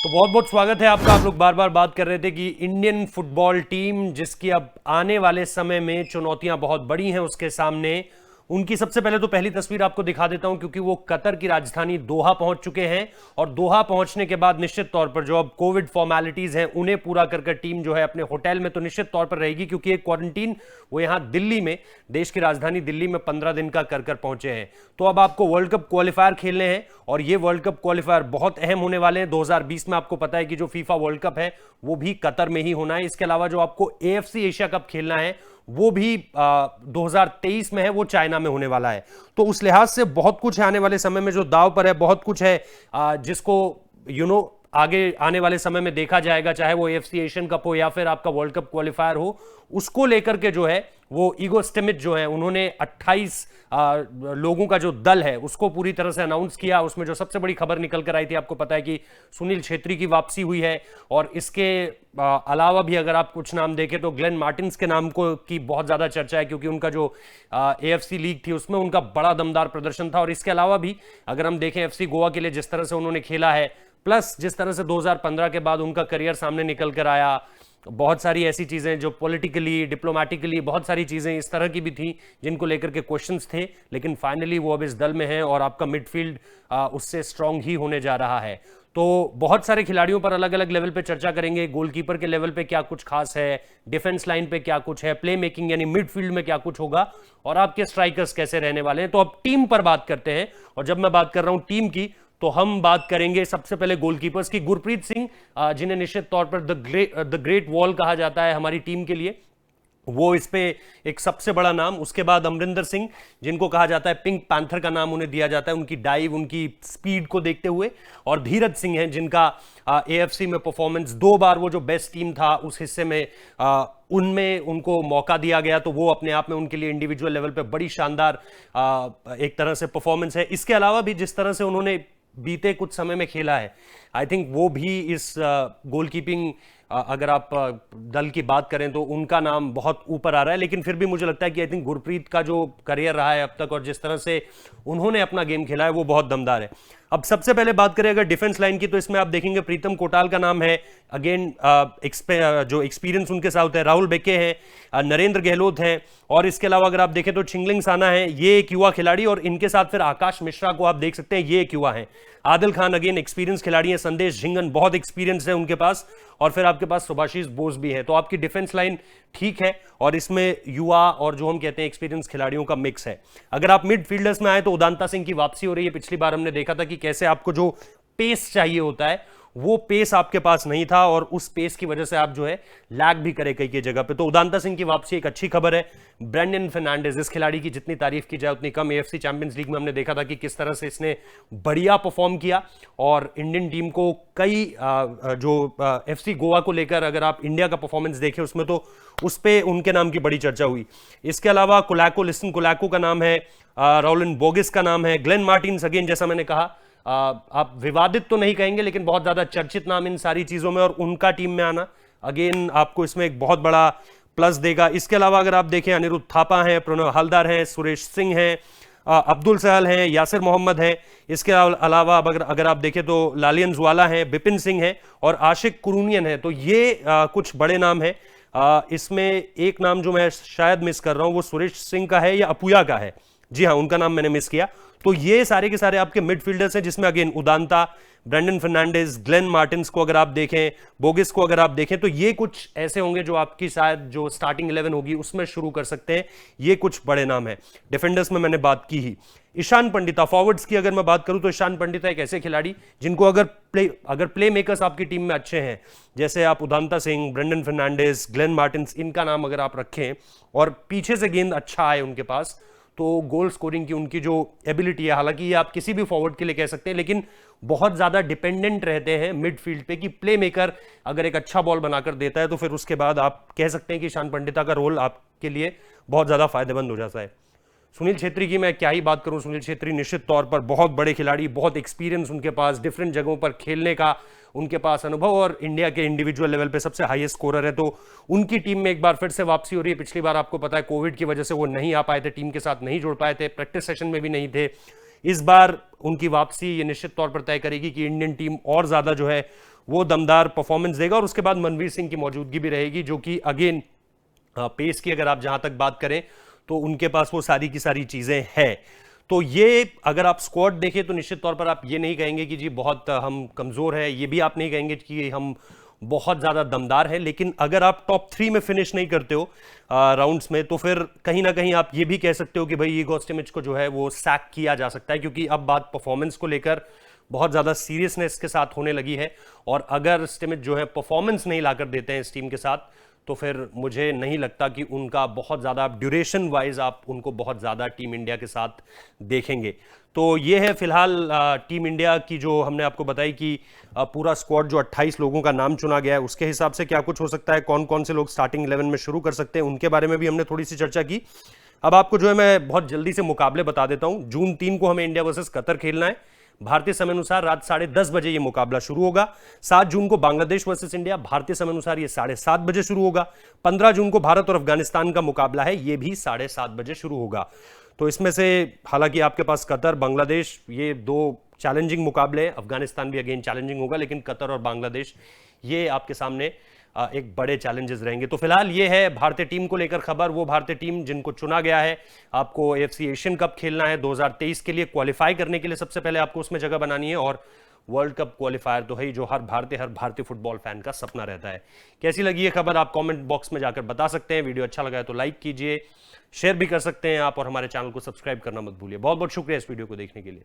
तो बहुत बहुत स्वागत है आपका। आप लोग बार बार बात कर रहे थे कि इंडियन फुटबॉल टीम जिसकी अब आने वाले समय में चुनौतियां बहुत बड़ी हैं उसके सामने, उनकी सबसे पहले तो पहली तस्वीर आपको दिखा देता हूं क्योंकि वो कतर की राजधानी दोहा पहुंच चुके हैं और दोहा पहुंचने के बाद निश्चित तौर पर जो अब कोविड फॉर्मेलिटीज हैं उन्हें पूरा कर टीम जो है अपने होटल में तो निश्चित तौर पर रहेगी, क्योंकि एक क्वारंटीन वो यहां दिल्ली में, देश की राजधानी दिल्ली में 15 दिन का कर पहुंचे हैं। तो अब आपको वर्ल्ड कप क्वालिफायर खेलने हैं और ये वर्ल्ड कप क्वालिफायर बहुत अहम होने वाले हैं। 2020 में आपको पता है कि जो फीफा वर्ल्ड कप है वो भी कतर में ही होना है। इसके अलावा जो आपको एएफसी एशिया कप खेलना है वो भी 2023 में है, वो चाइना में होने वाला है। तो उस लिहाज से बहुत कुछ है आने वाले समय में जो दाव पर है, बहुत कुछ है जिसको आगे आने वाले समय में देखा जाएगा, चाहे वो एएफसी एशियन कप हो या फिर आपका वर्ल्ड कप क्वालिफायर हो। उसको लेकर के जो है वो ईगो स्टिमिट जो है उन्होंने 28 लोगों का जो दल है उसको पूरी तरह से अनाउंस किया। उसमें जो सबसे बड़ी खबर निकल कर आई थी, आपको पता है कि सुनील छेत्री की वापसी हुई है और इसके अलावा भी अगर आप कुछ नाम देखें तो ग्लेन मार्टिन्स के नाम को की बहुत ज्यादा चर्चा है, क्योंकि उनका जो एएफसी लीग थी उसमें उनका बड़ा दमदार प्रदर्शन था। और इसके अलावा भी अगर हम देखें एफसी गोवा के लिए जिस तरह से उन्होंने खेला है, प्लस जिस तरह से 2015 के बाद उनका करियर सामने निकल कर आया, बहुत सारी ऐसी चीजें जो पॉलिटिकली डिप्लोमेटिकली बहुत सारी चीजें इस तरह की भी थी जिनको लेकर के क्वेश्चंस थे, लेकिन फाइनली वो अब इस दल में है और आपका मिडफील्ड उससे स्ट्रांग ही होने जा रहा है। तो बहुत सारे खिलाड़ियों पर अलग अलग लेवल पे चर्चा करेंगे। गोलकीपर के लेवल पे क्या कुछ खास है, डिफेंस लाइन पे क्या कुछ है, प्ले मेकिंग यानी मिडफील्ड में क्या कुछ होगा और आपके स्ट्राइकर्स कैसे रहने वाले हैं। तो अब टीम पर बात करते हैं और जब मैं बात कर रहा हूं टीम की तो हम बात करेंगे सबसे पहले गोलकीपर्स की। गुरप्रीत सिंह, जिन्हें निश्चित तौर पर द ग्रेट वॉल कहा जाता है हमारी टीम के लिए, वो इस पे एक सबसे बड़ा नाम। उसके बाद अमरिंदर सिंह, जिनको कहा जाता है पिंक पैंथर का नाम उन्हें दिया जाता है उनकी डाइव, उनकी स्पीड को देखते हुए। और धीरज सिंह हैं जिनका एएफसी में परफॉर्मेंस 2 बार वो जो बेस्ट टीम था उस हिस्से में उनमें उनको मौका दिया गया, तो वो अपने आप में उनके लिए इंडिविजुअल लेवल पे बड़ी शानदार एक तरह से परफॉर्मेंस है। इसके अलावा भी जिस तरह से उन्होंने बीते कुछ समय में खेला है, आई थिंक वो भी इस गोलकीपिंग अगर आप दल की बात करें तो उनका नाम बहुत ऊपर आ रहा है। लेकिन फिर भी मुझे लगता है कि आई थिंक गुरप्रीत का जो करियर रहा है अब तक और जिस तरह से उन्होंने अपना गेम खेला है वो बहुत दमदार है। अब सबसे पहले बात करें अगर डिफेंस लाइन की, तो इसमें आप देखेंगे प्रीतम कोटाल का नाम है, अगेन जो एक्सपीरियंस उनके साथ है। राहुल बेके हैं, नरेंद्र गहलोत हैं और इसके अलावा अगर आप देखें तो छिंगलिंग साना है, ये एक युवा खिलाड़ी, और इनके साथ फिर आकाश मिश्रा को आप देख सकते हैं, ये एक युवा है। आदिल खान अगेन एक्सपीरियंस खिलाड़ी है, संदेश झिंगन बहुत एक्सपीरियंस है उनके पास, और फिर आपके पास सुभाषीष बोस भी है। तो आपकी डिफेंस लाइन ठीक है और इसमें युवा और जो हम कहते हैं एक्सपीरियंस खिलाड़ियों का मिक्स है। अगर आप मिडफील्डर्स में आए तो उदांता सिंह की वापसी हो रही है। पिछली बार हमने देखा था कि कैसे आपको जो पेस चाहिए होता है वो पेस आपके पास नहीं था और उस पेस की वजह से आप जो है लैग भी करे कई जगह पे। तो उदांता सिंह की वापसी एक अच्छी खबर है। ब्रेंडन फर्नांडिस, इस खिलाड़ी की जितनी तारीफ की जाए उतनी कम। एएफसी चैंपियंस लीग में हमने देखा था कि किस तरह से इसने बढ़िया परफॉर्म किया और इंडियन टीम को कई जो एफसी गोवा को लेकर अगर आप इंडिया का परफॉर्मेंस देखें उसमें तो उस पे उनके नाम की बड़ी चर्चा हुई। इसके अलावा कुलैको, लिस्टन कुलैको का नाम है, रोलिन बोगिस का नाम है, ग्लेन मार्टिन्स अगेन जैसा मैंने कहा आप विवादित तो नहीं कहेंगे लेकिन बहुत ज्यादा चर्चित नाम इन सारी चीजों में, और उनका टीम में आना अगेन आपको इसमें एक बहुत बड़ा प्लस देगा। इसके अलावा अगर आप देखें अनिरुद्ध थापा हैं, प्रणव हलदार हैं, सुरेश सिंह हैं, अब्दुल सहल हैं, यासिर मोहम्मद हैं। इसके अलावा अगर आप देखें तो लालियन ज्वाला हैं, बिपिन सिंह हैं और आशिक कुरूनियन है। तो ये कुछ बड़े नाम हैं। इसमें एक नाम जो मैं शायद मिस कर रहा हूं वो सुरेश सिंह का है या अपुया का है, जी हाँ उनका नाम मैंने मिस किया। तो ये सारे के सारे आपके मिडफील्डर्स हैं जिसमें अगेन उदांता, ब्रेंडन फर्नांडिस, ग्लेन मार्टिन्स को अगर आप देखें, बोगिस को अगर आप देखें, तो ये कुछ ऐसे होंगे जो आपकी शायद जो स्टार्टिंग 11 होगी उसमें शुरू कर सकते हैं। ये कुछ बड़े नाम हैं। डिफेंडर्स में मैंने बात की ही। ईशान पंडिता, फॉरवर्ड्स की अगर मैं बात करूं तो ईशान पंडिता एक ऐसे खिलाड़ी जिनको अगर प्ले मेकर्स आपकी टीम में अच्छे हैं, जैसे आप उदांता सिंह, ब्रेंडन फर्नांडिस, ग्लेन मार्टिन्स, इनका नाम अगर आप रखें और पीछे से गेंद अच्छा आए उनके पास, तो गोल स्कोरिंग की उनकी जो एबिलिटी है, हालांकि ये आप किसी भी फॉरवर्ड के लिए कह सकते हैं, लेकिन बहुत ज्यादा डिपेंडेंट रहते हैं मिडफील्ड पे कि प्ले मेकर अगर एक अच्छा बॉल बनाकर देता है तो फिर उसके बाद आप कह सकते हैं कि ईशान पंडिता का रोल आपके लिए बहुत ज्यादा फायदेमंद हो जाता है। सुनील छेत्री की मैं क्या ही बात करूं। सुनील छेत्री निश्चित तौर पर बहुत बड़े खिलाड़ी, बहुत एक्सपीरियंस उनके पास, डिफरेंट जगहों पर खेलने का उनके पास अनुभव और इंडिया के इंडिविजुअल लेवल पे सबसे हाईएस्ट स्कोरर है। तो उनकी टीम में एक बार फिर से वापसी हो रही है। पिछली बार आपको पता है कोविड की वजह से वो नहीं आ पाए थे, टीम के साथ नहीं जुड़ पाए थे, प्रैक्टिस सेशन में भी नहीं थे। इस बार उनकी वापसी ये निश्चित तौर पर तय करेगी कि इंडियन टीम और ज्यादा जो है वो दमदार परफॉर्मेंस देगा। और उसके बाद मनवीर सिंह की मौजूदगी भी रहेगी, जो कि अगेन पेस की अगर आप जहां तक बात करें तो उनके पास वो सारी की सारी चीजें हैं। तो ये अगर आप स्क्वाड देखें तो निश्चित तौर पर आप ये नहीं कहेंगे कि जी बहुत हम कमजोर है, ये भी आप नहीं कहेंगे कि हम बहुत ज्यादा दमदार है। लेकिन अगर आप टॉप 3 में फिनिश नहीं करते हो राउंड्स में, तो फिर कहीं ना कहीं आप ये भी कह सकते हो कि भाई ईगो स्टिमिच को जो है वो सैक किया जा सकता है, क्योंकि अब बात परफॉर्मेंस को लेकर बहुत ज्यादा सीरियसनेस के साथ होने लगी है। और अगर स्टिमिच जो है परफॉर्मेंस नहीं लाकर देते हैं इस टीम के साथ, तो फिर मुझे नहीं लगता कि उनका बहुत ज़्यादा ड्यूरेशन वाइज आप उनको बहुत ज़्यादा टीम इंडिया के साथ देखेंगे। तो ये है फिलहाल टीम इंडिया की जो हमने आपको बताई कि पूरा स्क्वाड जो 28 लोगों का नाम चुना गया है, उसके हिसाब से क्या कुछ हो सकता है, कौन कौन से लोग स्टार्टिंग 11 में शुरू कर सकते हैं, उनके बारे में भी हमने थोड़ी सी चर्चा की। अब आपको जो है मैं बहुत जल्दी से मुकाबले बता देता हूं। जून 3 को हमें इंडिया वर्सेस कतर खेलना है। भारतीय समय अनुसार रात 10:30 बजे ये मुकाबला शुरू होगा। 7 जून को बांग्लादेश वर्सेस इंडिया, भारतीय समय अनुसार ये 7:30 बजे शुरू होगा। 15 जून को भारत और अफगानिस्तान का मुकाबला है, ये भी 7:30 बजे शुरू होगा। तो इसमें से हालांकि आपके पास कतर, बांग्लादेश, ये 2 चैलेंजिंग मुकाबले, अफगानिस्तान भी अगेन चैलेंजिंग होगा, लेकिन कतर और बांग्लादेश ये आपके सामने एक बड़े चैलेंजेस रहेंगे। तो फिलहाल ये है भारतीय टीम को लेकर खबर। वो भारतीय टीम जिनको चुना गया है, आपको एएफसी एशियन कप खेलना है 2023 के लिए, क्वालिफाई करने के लिए सबसे पहले आपको उसमें जगह बनानी है। और वर्ल्ड कप क्वालिफायर तो है ही, जो हर भारतीय फुटबॉल फैन का सपना रहता है। कैसी लगी ये खबर आप कमेंट बॉक्स में जाकर बता सकते हैं। वीडियो अच्छा लगा है तो लाइक कीजिए, शेयर भी कर सकते हैं आप, और हमारे चैनल को सब्सक्राइब करना मत भूलिए। बहुत बहुत शुक्रिया इस वीडियो को देखने के लिए।